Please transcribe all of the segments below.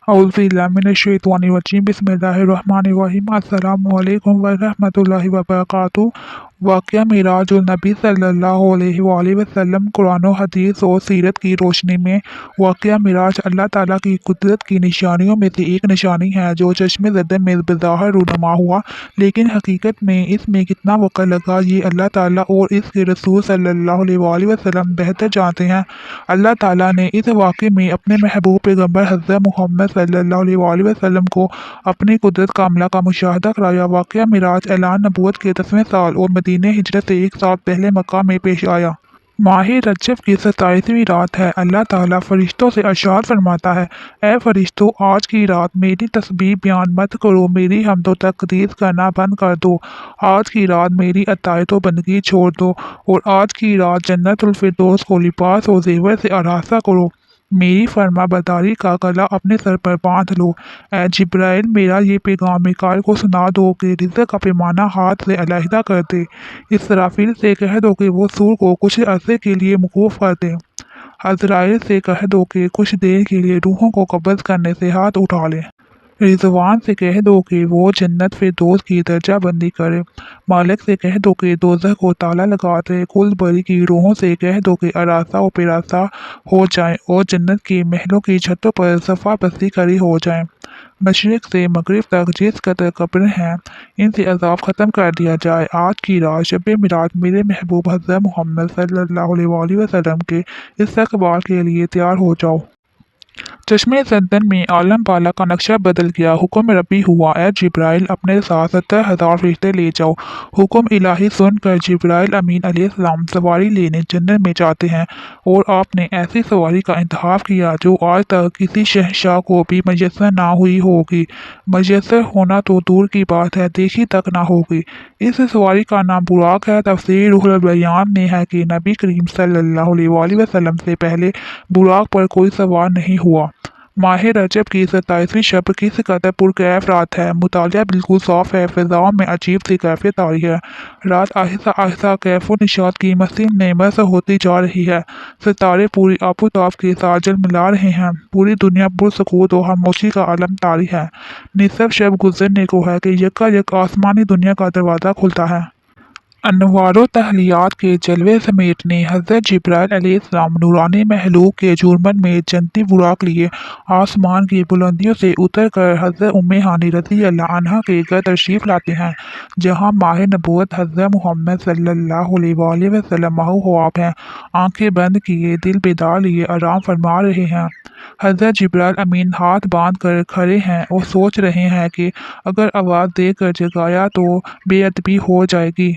औज़ुबिल्लाहिमिनश्शैतानिर्रजीम बिस्मिल्लाहिर्रहमानिर्रहीम अस्सलामु अलैकुम वरहमतुल्लाहि वबरकातुहू। वाक़या मिराजुल नबी सल्लल्लाहु अलैहि वसल्लम कुरान और हदीस और सीरत की रोशनी में वाक़या मिराज अल्लाह ताला की कुदरत की निशानियों में से एक निशानी है जो चश्मे ज़द में बज़ाहिर रूनुमा हुआ, लेकिन हकीकत में इसमें कितना वक्त लगा ये अल्लाह ताला और इसके रसूल सल्लल्लाहु अलैहि वसल्लम बेहतर जानते हैं। अल्लाह ताला ने इस वाक़े में अपने महबूब पैगम्बर हज़रत मुहम्मद सल्लल्लाहु अलैहि वसल्लम को अपनी कुदरत कामिला का मुशाहदा कराया। वाक़या मिराज ऐलान नबूवत के 10वें साल और मदीने हिजरत से 1 साल पहले मक्का में पेश आया। माह रजब की 27वीं रात है। अल्लाह ताला फरिश्तों से इरशाद फरमाता है, ए फरिश्तों, आज की रात मेरी तस्बीह बयान मत करो, मेरी हम्दो तकदीस करना बंद कर दो। आज की रात मेरी अतायत व बंदगी छोड़ दो और आज की रात जन्नतुल फिरदौस को लिबास और ज़ेवर से आरास्ता करो। मेरी फर्माबरदारी का गला अपने सर पर बांध लो। ए जिब्राइल, मेरा ये पैगाम मीकाईल को सुना दो कि रिज़्क़ का पैमाना हाथ से अलहदा कर दे। इसराफील से कह दो कि वो सूर को कुछ अरसे के लिए मौकूफ़ कर दें। अज़राइल से कह दो कि कुछ देर के लिए रूहों को कब्ज़ करने से हाथ उठा लें। रिज़वान से कह दो कि वो जन्नत फिरदौस की दर्जा बंदी करे। मालिक से कह दो कि दोज़ख को ताला लगा दे। कुल बरी की रूहों से कह दो कि आरासा व पेरासा हो जाएं और जन्नत के महलों की छतों पर सफ़ा बस्ती खड़ी हो जाएं। मशरिक़ से मगरिब तक जिस कदर कब्रें हैं, इनसे अज़ाब ख़त्म कर दिया जाए। आज की रात शब मिराज मेरे महबूब हज़रत मुहम्मद सल्लल्लाहु अलैहि वसल्लम के इस्तक़बाल के लिए तैयार हो जाओ। चश्मे ज़दन में आलम बाला का नक्शा बदल गया। हुक्म रब्बी हुआ, ए जिब्राइल, अपने साथ 70,000 फरिश्ते ले जाओ। हुक्म इलाही सुनकर जिब्राइल अमीन अलैहिस्सलाम सवारी लेने जन्नत में जाते हैं और आपने ऐसी सवारी का इंतखाब किया जो आज तक किसी शहंशाह को भी मयस्सर ना हुई होगी। मयस्सर होना तो दूर की बात है, देखी तक ना होगी। इस सवारी का नाम बुराक है। तफसीर रूहुल बयान में है कि नबी करीम सल्लल्लाहु अलैहि वसल्लम से पहले बुराक पर कोई सवार नहीं हुआ। माह रजब की 27वीं शब किस कदर पुरकैफ रात है। मुतालिया बिल्कुल साफ है, फ़िज़ाओं में अजीब सी कैफियत आ रही है। रात आहिस्ता आहिस्ता कैफो निशात की मसीह नेमत होती जा रही है। सितारे पूरी आबोताब के साथ जलमिला रहे हैं। पूरी दुनिया पुरसकूत और खामोशी का आलम तारी है। निसफ शब गुजरने को है कि यकायक आसमानी दुनिया का दरवाज़ा खुलता है। अनवारो तहलियात के जलवे समेटने हज़रत जिब्राइल अलैहिस्सलाम नूरानी महलूक के जुर्मन में जन्नती बुराक लिए आसमान की बुलंदियों से उतर कर हज़रत उम्मे हानी रज़ी अल्लाह अन्हा के घर तशरीफ़ लाते हैं, जहाँ माह नबूवत हज़रत मुहम्मद सल्लल्लाहु अलैहि वसल्लम माहूआब हैं। आंखें बंद किए, दिल बेदार लिए आराम फरमा रहे हैं। हज़रत जिब्राइल अमीन हाथ बांध कर खड़े हैं और सोच रहे हैं कि अगर आवाज़ देकर जगाया तो बेअदबी हो जाएगी।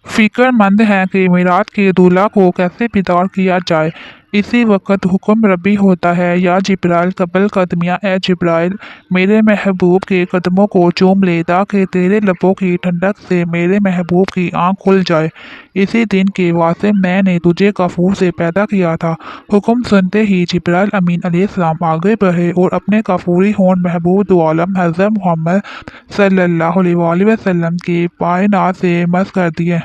फ़िक्रमंद हैं कि मेराज के दूल्हा को कैसे बेदार किया जाए। इसी वक्त हुक्म रब्बी होता है, या जिब्राइल कबल कदमिया, ए जिब्राइल, मेरे महबूब के कदमों को चूम ले ताकि तेरे लबों की ठंडक से मेरे महबूब की आँख खुल जाए। इसी दिन के वास्ते मैंने तुझे कफूर से पैदा किया था। हुक्म सुनते ही जिब्राइल अमीन अलैहिस्सलाम आगे बढ़े और अपने कफूरी होंठ महबूब दो आलम हज़रत मुहम्मद सल्लल्लाहु अलैहि वसल्लम के पाए नाज़ से मस कर दिए।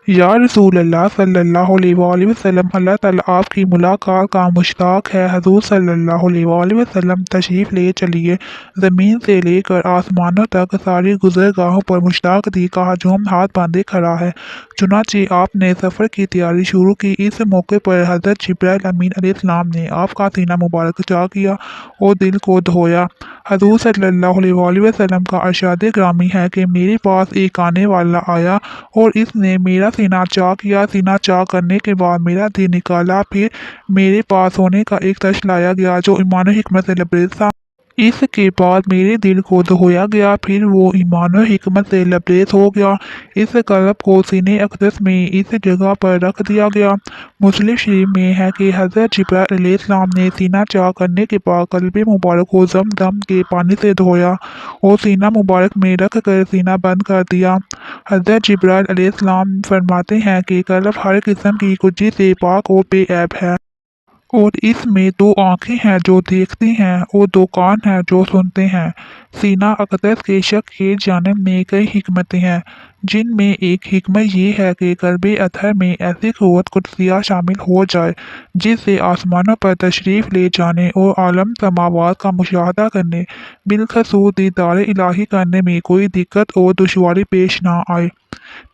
या रसूल अल्लाह सल्लल्लाहु अलैहि वसल्लम, अल्लाह ताला आपकी मुलाकात का मुश्ताक है। हजूर सल्लल्लाहु अलैहि वसल्लम तशरीफ़ ले चलिए। ज़मीन से लेकर आसमानों तक सारी गुज़रगाहों पर मुश्ताक दी का हजूम हाथ बांधे खड़ा है। चुनांचे आपने सफ़र की तैयारी शुरू की। इस मौके पर हज़रत जिब्राइल अमीन अलैहिस्सलाम ने आपका सीना मुबारक चा किया और दिल को धोया। हजूर सल्लल्लाहु अलैहि वसल्लम का इरशाद ग्रामी है कि मेरे पास एक आने वाला आया और इसने मेरा सीना चाक किया। सीना चाक करने के बाद मेरा दिल निकाला, फिर मेरे पास होने का एक तश लाया गया जो ईमान और हिकमत से लबरेज था। इसके बाद मेरे दिल को धोया गया, फिर वो ईमान और हिकमत से लबरेज हो गया। इस कल्ब को सीने अक़दस में इस जगह पर रख दिया गया। मुस्लिम शरीफ में है कि हज़रत जिब्राइल अलैहिस्सलाम ने सीना चाक करने के बाद कल्ब मुबारक को ज़म-ज़म के पानी से धोया और सीना मुबारक में रख कर सीना बंद कर दिया। हज़रत जिब्राइल अलैहिस्सलाम फरमाते हैं कि कल्ब हर किस्म की कुजी से पाक और बेऐब है और इसमें दो आंखें हैं जो देखती हैं और दो कान हैं जो सुनते हैं। सीना अक़दस के शक के जानिब में कई हिकमतें हैं, जिनमें एक हिकमत ये है कि क़ल्ब अतहर में ऐसी क़ुव्वत कुदसिया शामिल हो जाए जिससे आसमानों पर तशरीफ़ ले जाने और आलम समावात का मुशाहदा करने, बिलखसूस दीदार इलाही करने में कोई दिक्कत और दुश्वारी पेश ना आए।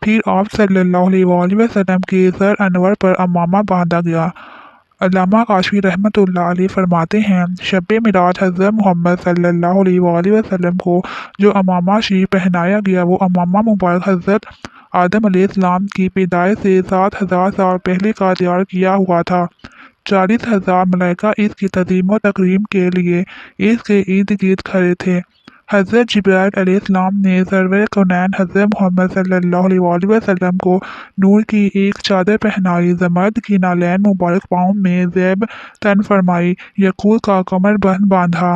फिर आप सल्लल्लाहु अलैहि वसल्लम के सर अनवर पर अमामा बांधा गया। अल्लामा काशफी रहमतुल्लाह अलैह फरमाते हैं, शब मिराज हज़रत मोहम्मद सल्लल्लाहु अलैहि वसल्लम को जो अमामा शरीफ पहनाया गया, वो अमामा मुबारक हज़रत आदम अलैहिस्सलाम की पैदाइश से 7,000 साल पहले का तैयार किया हुआ था। 40,000 मलाइका इसकी तज़ीम व तकरीम के लिए इसके इर्द गिर्द खड़े थे। हज़रत जिब्राइल अलैहिस्सलाम ने सरवर कौनैन हज़रत मोहम्मद सल्लल्लाहु अलैहि वसल्लम को नूर की एक चादर पहनाई, ज़मर्द की नालैन मुबारक पाँव में ज़ेब तन फरमाई, यकूत का कमरबंद बांधा।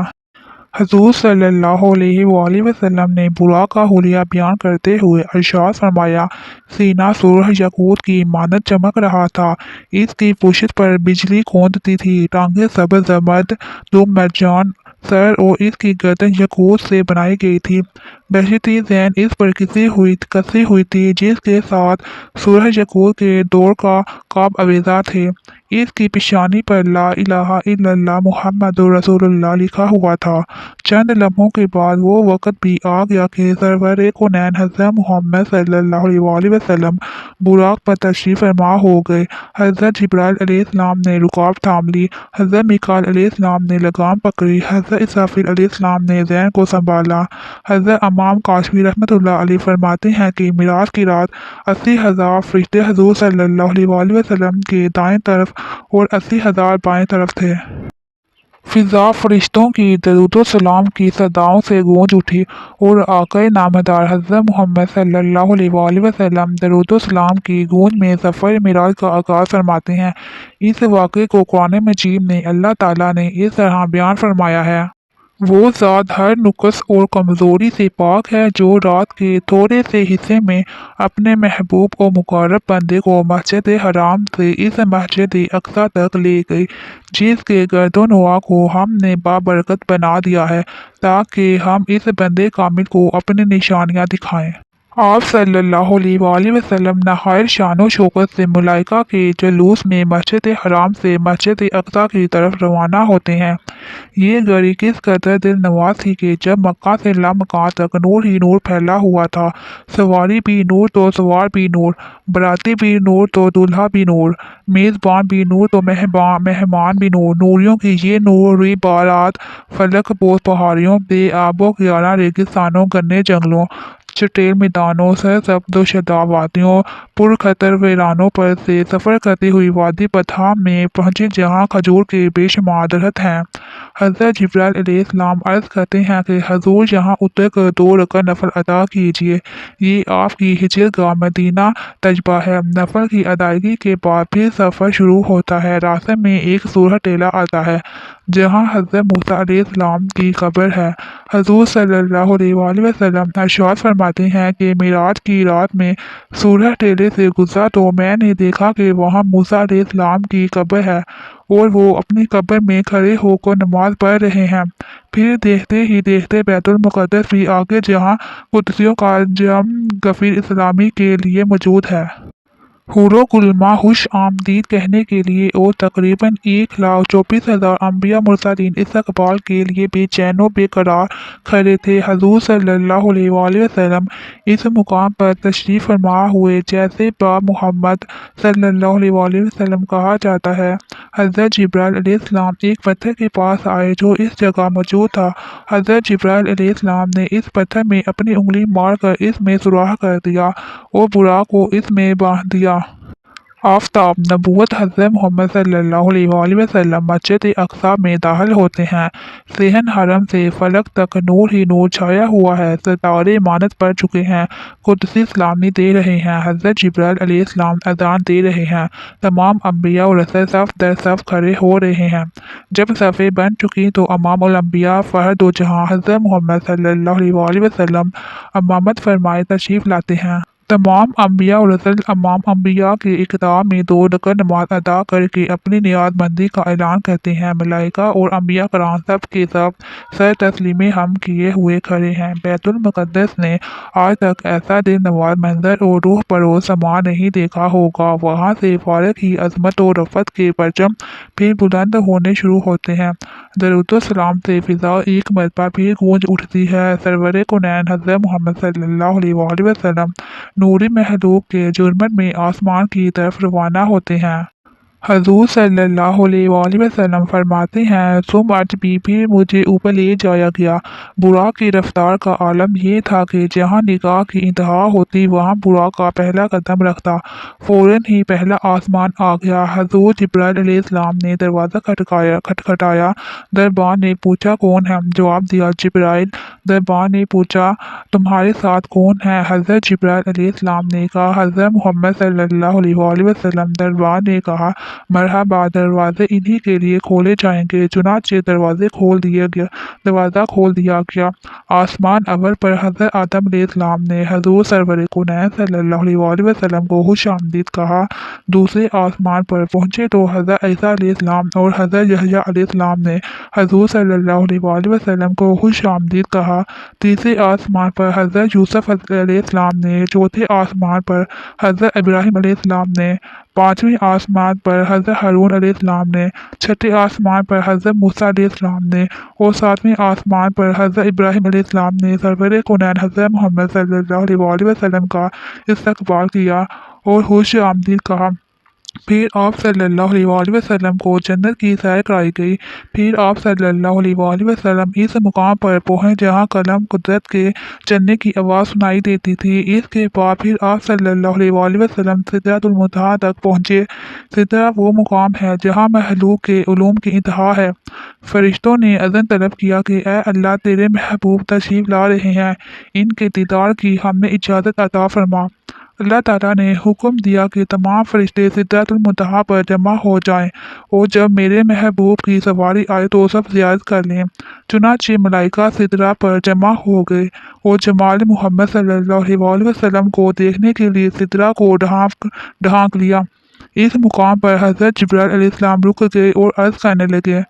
हज़ूर सल्लल्लाहु अलैहि वसल्लम ने बुराक का हुलिया बयान करते हुए इरशाद फरमाया, सीना सुरह यकूत की मानद चमक रहा था, इसकी पुश्त पर बिजली कौंधती थी, टांगें सब्ज़ ज़मर्द दो मरजान, सर और इसकी गर्दन यकूत से बनाई गई थी। बहशती ज़ैन इस पर कसी हुई थी, जिसके साथ सुरह यकूत के दौर का काब अवेज़ा थे। इसकी पेशानी पर ला इलाहा इल्लल्लाह मुहम्मदुर रसूलुल्लाह लिखा हुआ था। चंद लम्हों के बाद वो वक़्त भी आ गया कि सरवर कौनैन हज़रत मोहम्मद सल्लल्लाहु अलैहि वसल्लम बुराक पर तशरीफ़ फरमा हो गए। हज़रत जिब्राइल अलैहिस्सलाम ने रुकाब थाम ली, हज़रत मीकाईल अलैहिस्सलाम ने लगाम पकड़ी, हज़रत इसराफील अलैहिस्सलाम ने ज़ैन को संभाला। हज़रत इमाम काशफी रहमतुल्लाह अलैह फरमाते हैं कि मिराज की रात 80,000 फरिश्ते हज़ूर सल्लल्लाहु अलैहि वसल्लम के दाएं तरफ और 80,000 बाएं तरफ थे। फिज़ा फरिश्तों की दरूद सलाम की सदाओं से गूंज उठी और आक़ाए नामदार हज़रत मोहम्मद सल्लल्लाहु अलैहि वसल्लम दरूद सलाम की गूंज में सफ़र मिराज का आगाज़ फरमाते हैं। इस वाक़े को कुरान मजीद में अल्लाह ताला ने इस तरह बयान फरमाया है, वो ज़ात हर नुक्स और कमज़ोरी से पाक है जो रात के थोड़े से हिस्से में अपने महबूब और मुक़र्रब बंदे को मस्जिद हराम से इस मस्जिद अक़सा तक ले गई, जिसके गर्दोनवा को हमने बाबरकत बना दिया है, ताकि हम इस बंदे कामिल को अपनी निशानियाँ दिखाएं। आप सल्लल्लाहु अलैहि वसल्लम नहायत शान शौकत से मलाइका के जुलूस में मस्जिद हराम से मस्जिद अक़सा की तरफ रवाना होते हैं। ये घड़ी किस कदर दिल नवाज थी कि जब मक्का से लामकान तक नूर ही नूर फैला हुआ था। सवारी भी नूर तो सवार भी नूर, बराती भी नूर तो दूल्हा भी नूर, मेज़बान भी नूर तो मेहमान भी नूर। नूरियों की ये नूरी बारात फलक बोस पहाड़ियों, बेआबो कियारा रेगिस्तानों, घने जंगलों, चटेल मैदानों, सरसब्ज़ शादाब वादियों, पुरखतर वीरानों पर से सफ़र करती हुई वादी बथा में पहुंची, जहां खजूर के बेशुमार दरख्त हैं। हज़रत जिब्राइल अलैहिस्सलाम अर्ज़ करते हैं कि हजूर यहाँ उतर कर 2 रकअत नफल अदा कीजिए। ये आपकी हिजरत गाह मदीना तजबा है। नफल की अदायगी के बाद फिर सफ़र शुरू होता है। रास्ते में एक सूरह टेला आता है, जहाँ हज़रत मूसा अलैहिस्सलाम की कब्र है। हज़ूर सल्लल्लाहु अलैहि वसल्लम इरशाद फरमाते हैं कि मिराज की रात में सूरह टेले से गुजरा तो मैंने देखा कि वहाँ मूसा अलैहिस्सलाम की कब्र है और वो अपनी कब्र में खड़े होकर नमाज पढ़ रहे हैं। फिर देखते ही देखते बैतुल मुक़द्दस भी आगे, जहाँ कुद्सियों का जम गफीर इस्लामी के लिए मौजूद है। हुरो गुलमा खुश आमदीद कहने के लिए और तकरीबन 1,24,000 अम्बिया मुरसलीन इस्तकबाल के लिए बेचैन व बेकरार खड़े थे। हज़ूर सल्लल्लाहु अलैहि वसल्लम इस मुकाम पर तशरीफ़ फरमा हुए, जैसे बा मुहम्मद सल्लल्लाहु अलैहि वसल्लम कहा जाता है। हज़रत जिब्राइल अलैहिस्सलाम एक पत्थर के पास आए जो इस जगह मौजूद था। हज़रत जिब्राइल अलैहिस्सलाम ने इस पत्थर में अपनी उंगली मारकर इसमें सुराख कर दिया और बुराक को इसमें बांध दिया। आफ़ताब नबूवत हज़रत मोहम्मद सल्लल्लाहु अलैहि वसल्लम मस्जिद अक़सा में दाखिल होते हैं। सेहन हरम से फलक तक नूर ही नूर छाया हुआ है। सितारे इमारत पड़ चुके हैं, कुदसी सलामी दे रहे हैं, हज़रत जिब्राइल अलैहिस्सलाम अज़ान दे रहे हैं। तमाम अम्बिया और रसूल सफ़ दर सफ़ खड़े हो रहे हैं। जब सफ़ें बन चुकी तो इमामुल अम्बिया फ़र्द दो जहां हज़रत मोहम्मद सल्लल्लाहु अलैहि वसल्लम इमामत फरमाए तशरीफ़ लाते हैं। तमाम अम्बिया और रसूल अमाम अम्बिया के इक़्तिदा में 2 रकअत नमाज अदा करके अपनी नियाज़मंदी का ऐलान करते हैं। मलाइका और अम्बिया कराम सब के सब सर तस्लीमे हम किए हुए खड़े हैं। बैतुल मुक़द्दस ने आज तक ऐसा दिल नवाज मंजर और रूह परोस समा नहीं देखा होगा। वहाँ से फारग ही अजमत और रफ़त के परचम फिर बुलंद होने शुरू होते हैं। दरूद व सलाम से फ़िज़ा एक मरतबा फिर गूंज उठती है। सरवर कुनैन हज़रत मोहम्मद सल्लल्लाहु अलैहि वसल्लम नूरी महलूक के जुर्मन में आसमान की तरफ रवाना होते हैं। हजूर सल्लल्लाहु अलैहि वसल्लम फरमाते हैं, तुम आज भी फिर मुझे ऊपर ले जाया गया। बुराक की रफ्तार का आलम ये था कि जहाँ निगाह की इंतहा होती वहाँ बुराक का पहला कदम रखता। फौरन ही पहला आसमान आ गया। हजूर जिब्राइल अलैहिस्सलाम ने दरवाज़ा खटखटाया। दरबान ने पूछा कौन है? जवाब दिया जिब्राइल। दरबान ने पूछा तुम्हारे साथ कौन है? हज़रत जिब्राइल अलैहिस्सलाम ने कहा हज़रत मोहम्मद सल्लल्लाहु अलैहि वसल्लम। दरबान ने कहा मरहबा, दरवाजे इन्हीं के लिए खोले जाएंगे। चुनाचे दरवाज़ा खोल दिया गया। आसमान अव्वल पर हज़रत आदम अलैहिस्सलाम ने हजूर सरवर कुनैन सल्लल्लाहु अलैहि वसल्लम को खुश आमदीद कहा। दूसरे आसमान पर पहुंचे तो हज़रत ईसा अलैहिस्सलाम और हज़रत यहया अलैहिस्सलाम ने हजूर सल्लल्लाहु अलैहि वसल्लम को खुश आमदीद कहा। तीसरे आसमान पर हज़रत यूसुफ अलैहिस्सलाम ने, चौथे आसमान पर हज़रत इब्राहीम अलैहिस्सलाम ने, पांचवें आसमान पर हज़रत हारून अलैहिस्सलाम ने, छठे आसमान पर हज़रत मूसा अलैहिस्सलाम ने और सातवें आसमान पर हज़रत इब्राहीम अलैहिस्सलाम ने सरवर कुनैन हज़रत मोहम्मद सल्लल्लाहु अलैहि वसल्लम का इस्तकबाल किया और खुश आमदीद कहा। फिर आप सल्लल्लाहु अलैहि वसल्लम को जन्नत की सैर कराई गई। फिर आप सल्लल्लाहु अलैहि वसल्लम इस मुकाम पर पहुँचे जहाँ कलम कुदरत के चलने की आवाज़ सुनाई देती थी। इसके बाद फिर आप सल्लल्लाहु अलैहि वसल्लम सिदरतुल मुंतहा तक पहुँचे। सिदरा वो मुकाम है जहाँ महलूक के उलूम की इंतहा है। फरिश्तों ने अज़न तलब किया कि ए अल्लाह, तेरे महबूब तशरीफ़ ला रहे हैं, इनके दीदार की हमें इजाज़त अता फरमा। अल्लाह ताला ने हुक्म दिया कि तमाम फरिश्ते सिदरतुल मुंतहा पर जमा हो जाएं और जब मेरे महबूब की सवारी आए तो सब ज़ियारत कर लें। चुनांचे मलाइका सिदरा पर जमा हो गए और जमाल मोहम्मद सल्लल्लाहु अलैहि वसल्लम को देखने के लिए सिदरा को ढांक लिया। इस मुकाम पर हज़रत जिब्राइल अलैहिस्सलाम रुक गए और अर्ज़ करने लगे,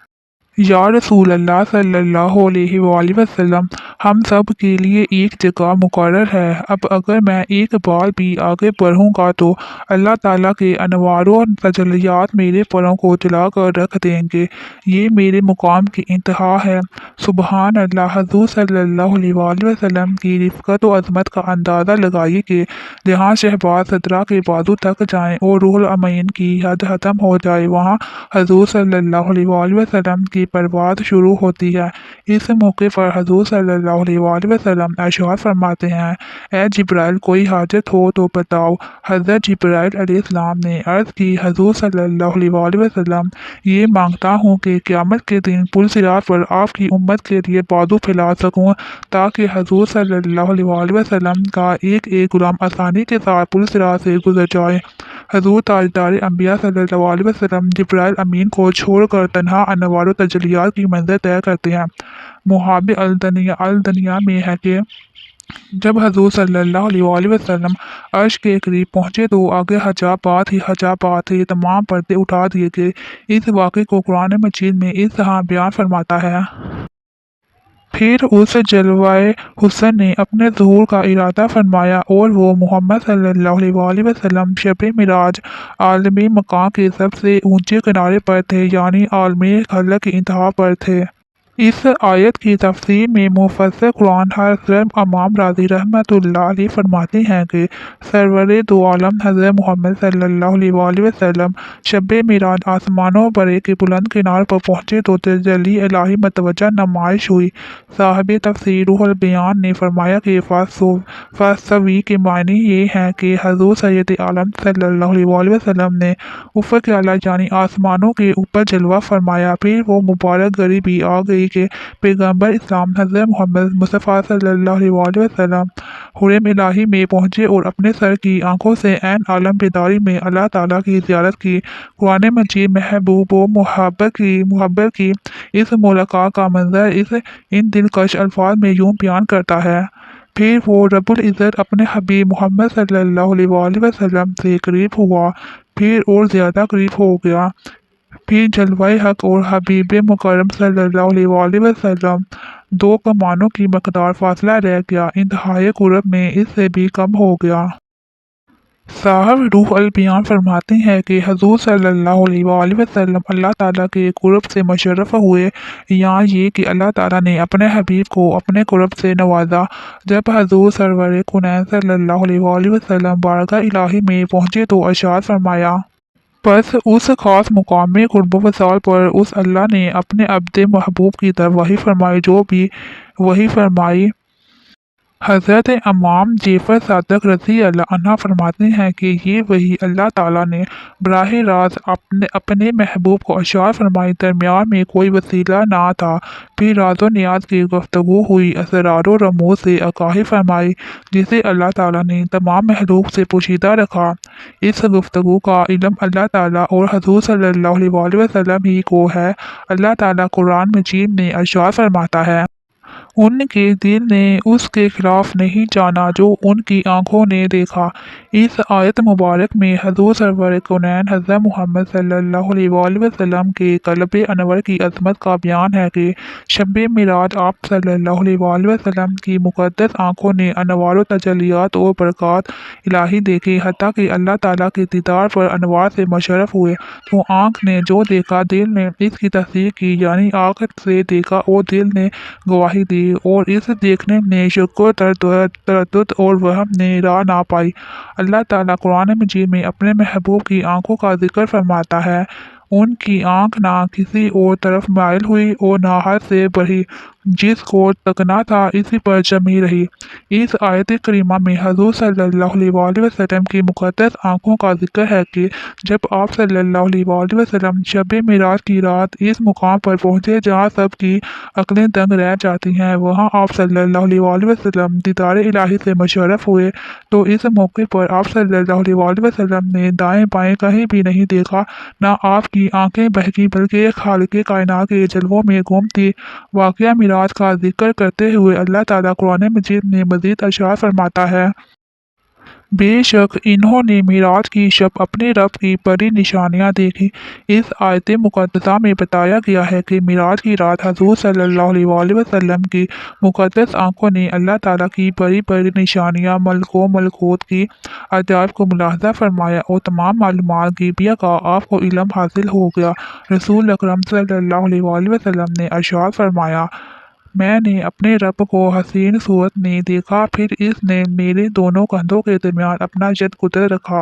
या रसूल अल्लाह सल्लल्लाहु अलैहि वसल्लम, हम सब के लिए एक जगह मुकर्रर है। अब अगर मैं एक बार भी आगे बढ़ूंगा तो अल्लाह ताला के अनवारों और तजल्लियात मेरे परों को जला कर रख देंगे। ये मेरे मुकाम की इंतहा है। सुबहान अल्लाह। हजूर सल्लल्लाहु अलैहि वसल्लम की रिफ़्क़त और अज़मत का अंदाज़ा लगाइए कि जहाँ शहबाज सदरा के बाजू तक जाएं और रूहुल अमीन की हद ख़त्म हो जाए वहाँ हजूर सल्लल्लाहु अलैहि वसल्लम की परवाज़ शुरू होती है। इस मौके पर हजूर सल्लल्लाहु अलैहि वसल्लम इरशाद फरमाते हैं, ए जिब्राइल, कोई हाजत हो तो बताओ। हज़रत जिब्राइल अलैहिस्सलाम ने अर्ज़ की, हजूर सल्लल्लाहु अलैहि वसल्लम, ये मांगता हूँ कि क़यामत के दिन पुल सिरात पर आपकी उम्मत के लिए बाजू फैला सकूँ ताकि हजूर सल्लल्लाहु अलैहि वसल्लम का एक एक गुलाम आसानी के साथ पुल सिरात से गुजर जाए। हजूर ताजदार अंबिया सल्लल्लाहु अलैहि वसल्लम जिब्राइल अमीन को छोड़कर तन्हा अनवार तजलियात की मंजिल तय करते हैं। मुहाबे अल-दनिया में है कि जब हजूर सल्लल्लाहु अलैहि वसल्लम अर्श के करीब पहुँचे तो आगे हजाबात ही तमाम पर्दे उठा दिए गए। इस वाक़े को कुरान मजीद में इस तरह बयान फरमाता है, फिर उस जलवाए हुस्न ने अपने ज़ुहूर का इरादा फरमाया और वो मोहम्मद सल्लल्लाहु अलैहि वसल्लम शब मिराज आलमी मकाम के सबसे ऊंचे किनारे पर थे, यानी आलमी खलक की इंतहा पर थे। इस आयत की तफसीर में मुफस्सिर कुरान हज़रत इमाम राज़ी रहमतुल्लाह अलैह फरमाते हैं कि सरवरे दो आलम हज़रत मोहम्मद सल्लल्लाहु अलैहि वसल्लम शब मिराज आसमानों बरे के बुलंद किनार पर पहुँचे तो तजल्ली इलाही मतवज्जा नुमाइश हुई। साहिब तफसीर रूहुल बयान ने फरमाया कि फ़ासवी के मायने ये हैं कि हज़ूर सैयद आलम सल्लल्लाहु अलैहि वसल्लम ने उफ़क़ आला यानी आसमानों के ऊपर जलवा फरमाया। फिर वो मुबारक घड़ी भी आ गई कि पैगम्बर इस्लाम हज़रत मोहम्मद मुस्तफ़ा सल्लल्लाहु अलैहि वसल्लम हुरम इलाही में पहुँचे और अपने सर की आंखों से ऐन आलम बेदारी में अल्लाह ताला की ज़ियारत की। कुरान मजीद महबूब व मुहब्बत की इस मुलाकात का मंजर इन दिलकश अल्फाज में यूं बयान करता है, फिर वो रब्बुल इज़्ज़त अपने हबीब मोहम्मद सल्लल्लाहु अलैहि वसल्लम से करीब हुआ, फिर और ज़्यादा करीब हो गया। फिर जलवाए हक और हबीब मुकर्रम सल्लल्लाहु अलैहि वसल्लम दो कमानों की मकदार फासला रह गया, इंतहाई कुर्ब में इससे भी कम हो गया। साहब रूह अल बयान फरमाते हैं कि हजूर सल्लल्लाहु अलैहि वसल्लम अल्लाह ताला के कुर्ब से मुशर्रफ हुए, या ये कि अल्लाह ताला ने अपने हबीब को अपने कुर्ब से नवाजा। जब हजूर सरवर कुनैन सल्लल्लाहु अलैहि वसल्लम बारगाह इलाही में पहुंचे तो अरशाद फरमाया, बस उस खास मुकाम में कुर्ब वसाल पर उस अल्लाह ने अपने अब्द महबूब की तरफ वही फरमाई जो भी वही फरमाई। हज़रत इमाम जैफर सादिक रज़ी अल्लाह अन्हा फरमाते हैं कि ये वही अल्लाह ताला ने बराह रास्त अपने महबूब को अशार फरमाई, दरमियान में कोई वसीला ना था। फिर राज़ो नियाज की गुफ्तगू हुई, असरारो रमूज से आगाही फरमाई जिसे अल्लाह ताला ने तमाम महलूक से पोशीदा रखा। इस गुफ्तगू का इल्म अल्लाह ताला और हजूर सल्लल्लाहु अलैहि वसल्लम ही को है। अल्लाह ताला कुरान मजीद में अशार फरमाता है, उनके दिल ने उसके खिलाफ नहीं जाना जो उनकी आंखों ने देखा। इस आयत मुबारक में हजूर सरवर कौनैन हज़रत मोहम्मद सल्लल्लाहु अलैहि वसल्लम के क़ल्ब अनवर की अज़मत का बयान है कि शब मिराज आप सल्लल्लाहु अलैहि वसल्लम की मुक़द्दस आंखों ने अनवार व तजल्लियात और बरक़ात इलाही देखे, हत्ता कि अल्लाह ताला के दीदार पर अनवार से मुशर्रफ हुए। तो आँख ने जो देखा दिल ने इसकी तस्दीक की, यानी आँख से देखा और दिल ने गवाही दी, और इस देखने में शुक्र, तरद्दुद और वहम ने राह ना पाई। अल्लाह ताला कुरान मजीद में अपने महबूब की आंखों का जिक्र फरमाता है, उनकी आंख ना किसी और तरफ माइल हुई और ना हद से बढ़ी, जिसको तकना था इसी पर जमी रही। इस आयत करीमा में हजूर सल्लल्लाहु अलैहि वसल्लम की मुक़द्दस आंखों का जिक्र है कि जब आप सल्लल्लाहु अलैहि वसल्लम शब मिराज की रात इस मुकाम पर पहुंचे जहां सब की अक्लें दंग रह जाती हैं, वहां आप सल्लल्लाहु अलैहि वसल्लम दीदार इलाही से मुशर्रफ हुए। तो इस मौके पर आप सल्लल्लाहु अलैहि वसल्लम ने दाएं बाएं कहीं भी नहीं देखा, ना आपकी आंखें बहकी बल्कि खालिक़े कायनात के जलवों में गुम थी। वाक़या मिराज का जिक्र करते हुए अल्लाह ताला कुरान मजीद में मज़ीद इरशाद फरमाता है, बेशक इन्होंने मिराज की शब अपने रब की बड़ी निशानियां देखी। इस आयत मुक़द्दसा में बताया गया है कि मिराज की रात हजूर सल्लल्लाहु अलैहि वसल्लम की मुक़द्दस आंखों ने अल्लाह ताला की बड़ी बड़ी निशानियां, मलको मलकूत की अजायब को मुलाहज़ा फरमाया और तमाम मालूमात ग़ैबिया का आपको इल्म हासिल हो गया। रसूल अकरम सल्लल्लाहु अलैहि वसल्लम ने इरशाद फरमाया, मैंने अपने रब को हसीन सूरत में देखा, फिर इसने मेरे दोनों कंधों के दरमियान अपना यद कुदरत रखा।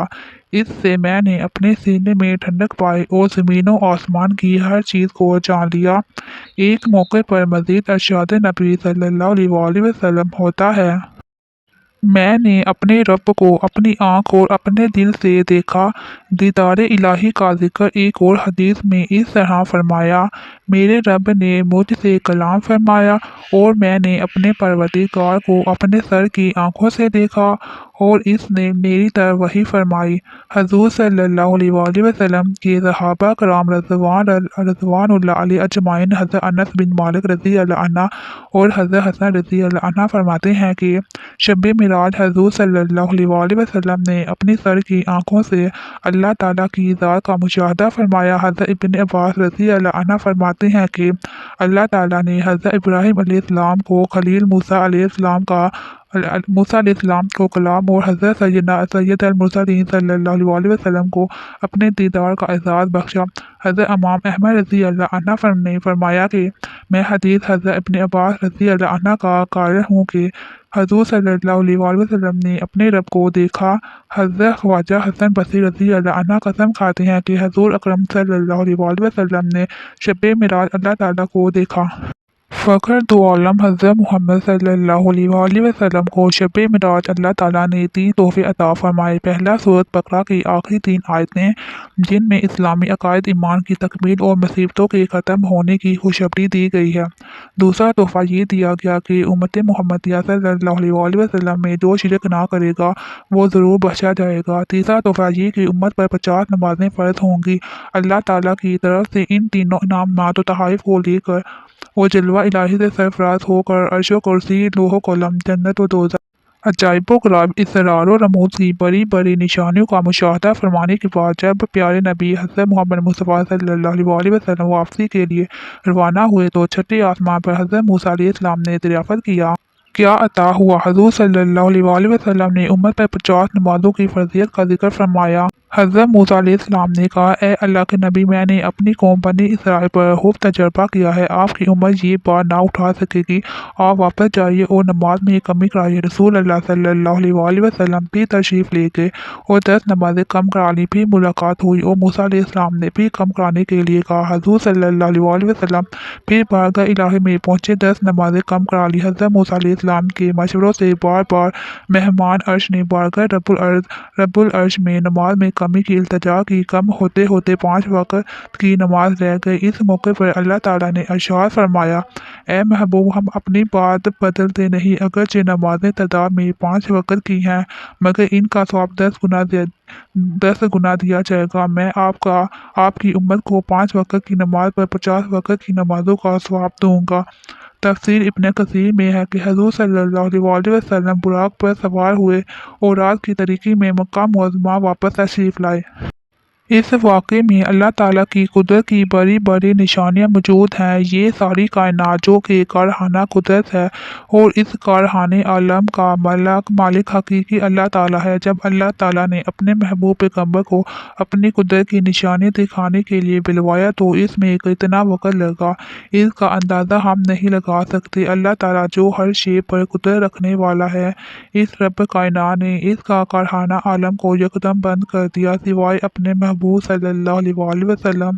इससे मैंने अपने सीने में ठंडक पाई और ज़मीनों आसमान की हर चीज़ को जान लिया। एक मौके पर मज़ीद इरशाद नबी सल्लल्लाहु अलैहि वसल्लम होता है, मैंने अपने रब को अपनी आँख और अपने दिल से देखा। दीदार इलाही का जिक्र एक और हदीस में इस तरह फरमाया, मेरे रब ने मुझसे कलाम फरमाया और मैंने अपने परवरदिगार को अपने सर की आंखों से देखा और इसने मेरी तरफ वही फरमाई। हजूर सल्लल्लाहु अलैहि वसल्लम के सहाबा कराम रज़वानुल्लाह अलैहि अजमाइन हज़रत अनस बिन मालिक रज़ी अल्लाह अन्हु और हज़रत हसन रज़ी अल्लाह अन्हु फरमाते हैं कि शब मिराज हजूर सल्लल्लाहु अलैहि वसल्लम ने अपनी सर की आंखों से अल्लाह ताला की ज़ात का मुशाहदा फरमाया। हज़रत इब्न अब्बास रज़ी अल्लाह अन्हु फरमाते हैं कि अल्लाह ताला ने हज़रत इब्राहीम अलैहिस्सलाम को खलील, मूसा अलैहिस्सलाम को कलाम और हज़रत सैयद अल मुरसलीन सल्लल्लाहु अलैहि वसल्लम को अपने दीदार का एजाज़ बख्शा। हज़रत इमाम अहमद रज़ी अल्लाह अन्हु ने फरमाया कि मैं हदीस हज़रत इब्न अब्बास रज़ी अल्लाह अन्हु का क़ाइल हूँ कि हजूर सल्लल्लाहु अलैहि वसल्लम ने अपने रब को देखा। हज़रत ख्वाजा हसन बसरी रज़ी अल्लाह अन्हु कसम खाते हैं कि हजूर अकरम सल्लल्लाहु अलैहि वसल्लम ने शब मिराज अल्लाह ताला को देखा। फ़ख्र दो आलम हज़रत मोहम्मद सल्लल्लाहु अलैहि वसल्लम को शब मिराज अल्लाह ताला ने 3 तोहफ़े अता फ़रमाए। पहला सूरत बकरा की आखिरी 3 आयतें जिनमें इस्लामी अकायद, ईमान की तकमील और मुसीबतों के ख़त्म होने की खुशखबरी दी गई है। दूसरा तोहफ़ा ये दिया गया कि उम्मत मुहम्मदिया सल्लल्लाहु अलैहि वसल्लम में जो शिरक ना करेगा वो ज़रूर बख्शा जाएगा। तीसरा तोहफ़ा ये कि उम्मत पर 50 नमाज़ें फ़र्ज़ होंगी। अल्लाह ताला की तरफ से इन तीनों इनामात व तोहाइफ को लेकर वो जलवा इलाही से सरफराज होकर अर्श व कुर्सी लोह कलम जन्नत व दोज़ख अजाइबो गराब इसरार और रमूज की बड़ी बड़ी निशानियों का मुशाहदा फरमाने के बाद जब प्यारे नबी हज़रत मोहम्मद मुस्तफ़ा सल्लल्लाहु अलैहि वसल्लम वापसी के लिए रवाना हुए तो छठे आसमान पर हज़रत मूसा अलैहिस्सलाम ने दरियाफ़त किया, क्या अता हुआ। हजूर सल्लल्लाहु अलैहि वसल्लम ने उम्मत पर 50 नमाजों की फर्जियत का जिक्र फरमाया। हज़रत मूसा अलैहिस्सलाम ने कहा, ए अल्लाह के नबी, मैंने अपनी कौम बनी इसराइल पर खूब तजर्बा किया है, आपकी उम्मत ये बात ना उठा सकेगी, आप वापस जाइए और नमाज में कमी कराइए। रसूल अल्लाह सल्लल्लाहु अलैहि वसल्लम भी तशरीफ़ ले गए और 10 नमाजें कम करा ली। फिर मुलाकात हुई और मूसा अलैहिस्सलाम ने भी कम कराने के लिए कहा। हजूर सल्लल्लाहु अलैहि वसल्लम फिर बारगाह इलाही में पहुंचे, 10 नमाजें कम करा ली। हज़रत मूसा अलैहिस्सलाम के मशवरों से बार बार मेहमान अर्श ने बारगाह रब्बुल अर्श में नमाज में कमी की इल्तिजा की। कम होते होते 5 वक्त की नमाज रह गई। इस मौके पर अल्लाह ताला ने इरशाद फरमाया, ए महबूब, हम अपनी बात बदलते नहीं, अगरचे नमाजें तादाद में 5 वक्त की हैं, मगर इनका सवाब 10 गुना दिया जाएगा। मैं आपकी उम्मत को 5 वक्त की नमाज पर 50 वक्त की नमाजों का सवाब दूंगा। तफसीर इब्न कसीर में है कि हजूर सल्लल्लाहु अलैहि वसल्लम बुराक पर सवार हुए और रात की तारीकी में मक्का मुअज़्ज़मा वापस तशरीफ लाए। इस वाक़े में अल्लाह ताला की कुदरत की बड़ी बड़ी निशानियाँ मौजूद हैं। ये सारी कायनात जो कि कारखाना कुदरत है और इस कारखाने आलम का मालिक हकीकी अल्लाह ताला है। जब अल्लाह ताला ने अपने महबूब पैगम्बर को अपनी कुदरत की निशानी दिखाने के लिए बुलवाया तो इसमें कितना वक़्त लगा, इसका अंदाज़ा हम नहीं लगा सकते। अल्लाह ताला जो हर शे पर कुदरत रखने वाला है, इस रब कायनात ने इसका कारखाना आलम को यकदम बंद कर दिया, सिवाय अपने महबूब सल्लल्लाहु अलैहि वसल्लम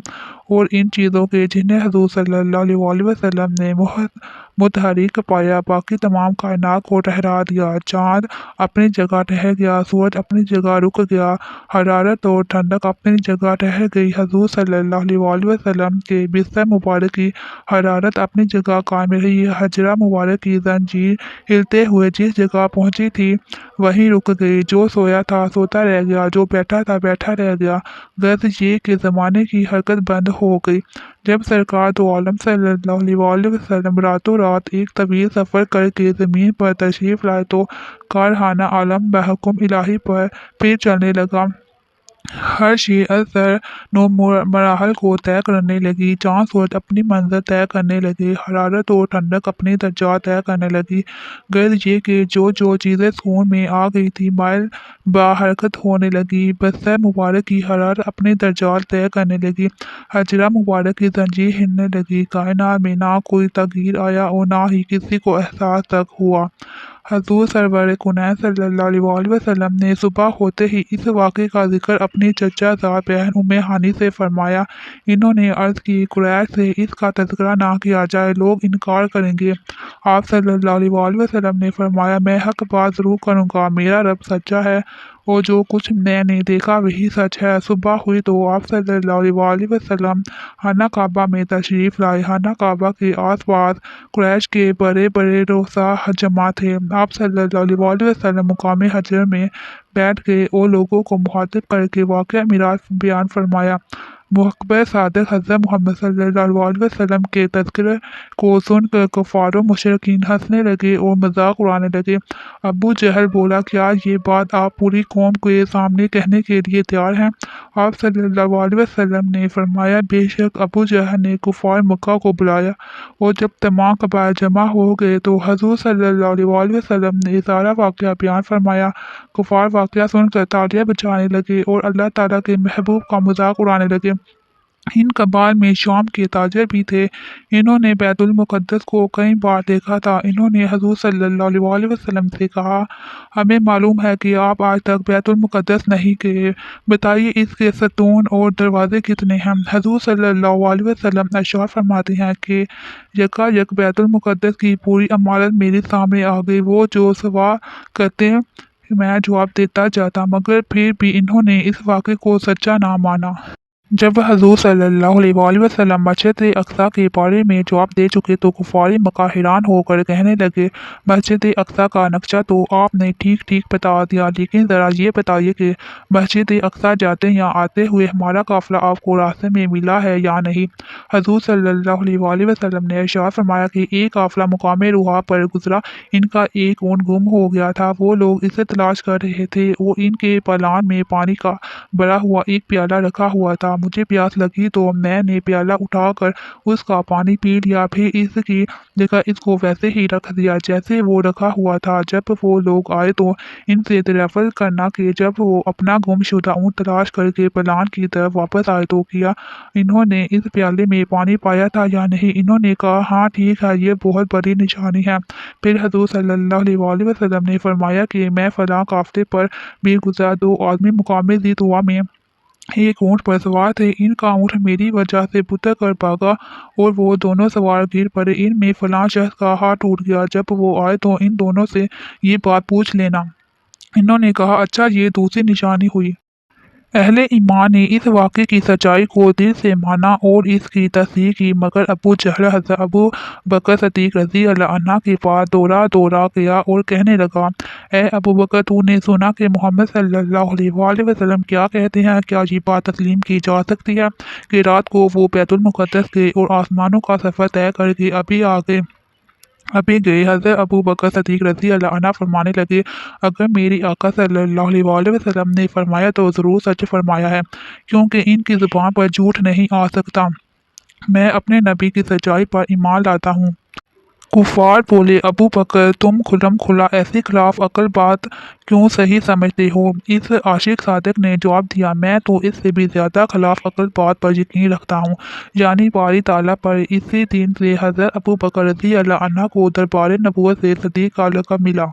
और इन चीज़ों के जिन्हें हजूर सल्लल्लाहु अलैहि वसल्लम ने मुतहरिक पाया। बाकी तमाम कायनात को ठहरा दिया। चाँद अपनी जगह ठहर गया, सूरज अपनी जगह रुक गया, हरारत और ठंडक अपनी जगह ठहर गई। हजूर सल्लल्लाहु अलैहि वसल्लम के बिस्तर मुबारक की हरारत अपनी जगह कायम रही। हजरा मुबारक की जंजीर हिलते हुए जिस जगह पहुंची थी वहीं रुक गई। जो सोया था सोता रह गया, जो बैठा था बैठा रह गया। गर्ज ये कि ज़माने की हरकत बंद हो गई। जब सरकार दो आलम सल्लल्लाहु अलैहि वसल्लम रातों रात एक तवील सफ़र करके ज़मीन पर तशरीफ़ लाए तो कारखाना आलम बहुक्म इलाही पर फिर चलने लगा। हर शे असर नो मराहल को तय करने लगी। चाँद सूरज अपनी मंजिल तय करने लगे, हरारत और ठंडक अपनी दर्जा तय करने लगी। गर्ज ये कि जो चीज़ें सुकून में आ गई थी माइल बाहरकत होने लगी। बस्तर मुबारक की हरारत अपनी दर्जात तय करने लगी, हजरा मुबारक की जंजीर हिलने लगी। कायनात में ना कोई तगीर आया और ना ही किसी को एहसास तक हुआ। हजूर सरवर कुनैन सल्लल्लाहु अलैहि वसल्लम ने सुबह होते ही इस वाक़े का जिक्र अपनी चचा ज़ात बहन उम्मे हानी से फरमाया। इन्होंने अर्ज़ की, कुरैश से इसका तज़किरा ना किया जाए, लोग इनकार करेंगे। आप सल्लल्लाहु अलैहि वसल्लम ने फरमाया, मैं हक बात ज़रूर करूँगा, मेरा रब सच्चा है और जो कुछ मैंने देखा वही सच है। सुबह हुई तो आप सल्लल्लाहु अलैहि वसल्लम खाना काबा में तशरीफ़ लाए। खाना काबा के आसपास कुरैश के बड़े बड़े रोज़ा जमा थे। आप सल्लल्लाहु अलैहि वसल्लम मुकाम हजर में बैठ गए और लोगों को मुखातिब करके वाक़या मिराज बयान फरमाया। मुहब्बत सादिक हज़रत मोहम्मद सल्लल्लाहु अलैहि वसल्लम के तज़किरे को सुनकर कुफ़ार व मुशरिकीन हंसने लगे और मजाक उड़ाने लगे। अबू जहल बोला, क्या ये बात आप पूरी कौम के सामने कहने के लिए तैयार हैं? आप सल्लल्लाहु अलैहि वसल्लम ने फरमाया, बेशक। अबू जहल ने कुफ़ार मक्का को बुलाया और जब तमाम कबाइल जमा हो गए तो हजूर सल्लल्लाहु अलैहि वसल्लम ने सारा वाक़या बयान फरमाया। कुफ़ार वाक़या सुनकर तालियां बजाने लगे और अल्लाह ताला के महबूब का मजाक उड़ाने लगे। इन कबाइल में शाम के ताजिर भी थे। इन्होंने बैतुल मुक़द्दस को कई बार देखा था। इन्होंने हजूर सल्लल्लाहु अलैहि वसल्लम से कहा, हमें मालूम है कि आप आज तक बैतुल मुक़द्दस नहीं गए, बताइए इसके सतून और दरवाजे कितने हैं? हजूर सल्लल्लाहु अलैहि वसल्लम इरशाद फरमाते हैं कि यकायक बैतुल मुक़द्दस की पूरी इमारत मेरे सामने आ गई। वो जो सवाल करते मैं जवाब देता जाता, मगर फिर भी इन्होंने इस वाक़े को सच्चा ना माना। जब हजूर सल्लल्लाहु अलैहि वसल्लम मस्जिद अक्सा के बारे में जवाब दे चुके तो कुफारी मक्का हैरान होकर कहने लगे, मस्जिद अक्सा का नक्शा तो आपने ठीक ठीक बता दिया, लेकिन ज़रा ये बताइए कि मस्जिद अक्सा जाते या आते हुए हमारा काफ़िला आपको रास्ते में मिला है या नहीं। हजूर सल्लल्लाहु अलैहि वसल्लम ने इरशाद फरमाया कि एक काफ़िला मुकाम रुहा पर गुजरा, इनका एक ऊँट गुम हो गया था। वो लोग इसे तलाश कर रहे थे। वो इनके पलान में पानी का भरा हुआ एक प्याला रखा हुआ था। मुझे प्यास लगी तो मैंने प्याला उठाकर उसका पानी पी लिया, फिर इसकी जगह इसको वैसे ही रख दिया जैसे वो रखा हुआ था। जब वो लोग आए तो इनसे दरियाफ्त करना कि जब वो अपना गुमशुदा ऊँट तलाश करके पलान की तरफ वापस आए तो क्या इन्होंने इस प्याले में पानी पाया था या नहीं। इन्होंने कहा, हाँ ठीक है, ये बहुत बड़ी निशानी है। फिर हजूर सल्लल्लाहु अलैहि वसल्लम ने फरमाया कि मैं फलां काफ़िले पर भी गुजरा, दो आदमी मुकाम ज़ी तुवा में एक ऊँट पर सवार थे। इनका ऊँट मेरी वजह से बुतर कर भागा और वो दोनों सवार गिर पड़े। इनमें फलां शख्स का हाथ टूट गया। जब वो आए तो इन दोनों से ये बात पूछ लेना। इन्होंने कहा, अच्छा ये दूसरी निशानी हुई। अहले ईमान ने इस वाक़े की सच्चाई को दिल से माना और इसकी तस्दीक की, मगर अबू जहल हज़रत अबू बकर सिद्दीक़ रज़ी अल्लाह अन्हु के पास दौड़ा दौड़ा गया और कहने लगा, ए अबू बकर, तूने सुना कि मोहम्मद सल्लल्लाहु अलैहि वसल्लम क्या कहते हैं? क्या ये बात तस्लीम की जा सकती है कि रात को वो बैतुल मुक़द्दस गए और आसमानों का सफ़र तय करके अभी गए। हज़रत अबू बकर सिद्दीक़ रज़ी अल्लाह अन्हु फरमाने लगे, अगर मेरे आका सल्लल्लाहु अलैहि वसल्लम ने फरमाया तो ज़रूर सच फरमाया है, क्योंकि इनकी ज़ुबान पर झूठ नहीं आ सकता। मैं अपने नबी की सच्चाई पर ईमान लाता हूँ। कुफ़ार बोले, अबू बकर, तुम खुल्लम खुला ऐसी खिलाफ अकल बात क्यों सही समझते हो? इस आशिक सादिक ने जवाब दिया, मैं तो इससे भी ज़्यादा खिलाफ अकल बात पर यकीन रखता हूँ, यानी बारी ताला पर। इसी दिन से हज़रत अबू बकर रज़ी अल्लाह अन्हु को दरबार नबूवत से सिद्दीक़ का लक़ब मिला।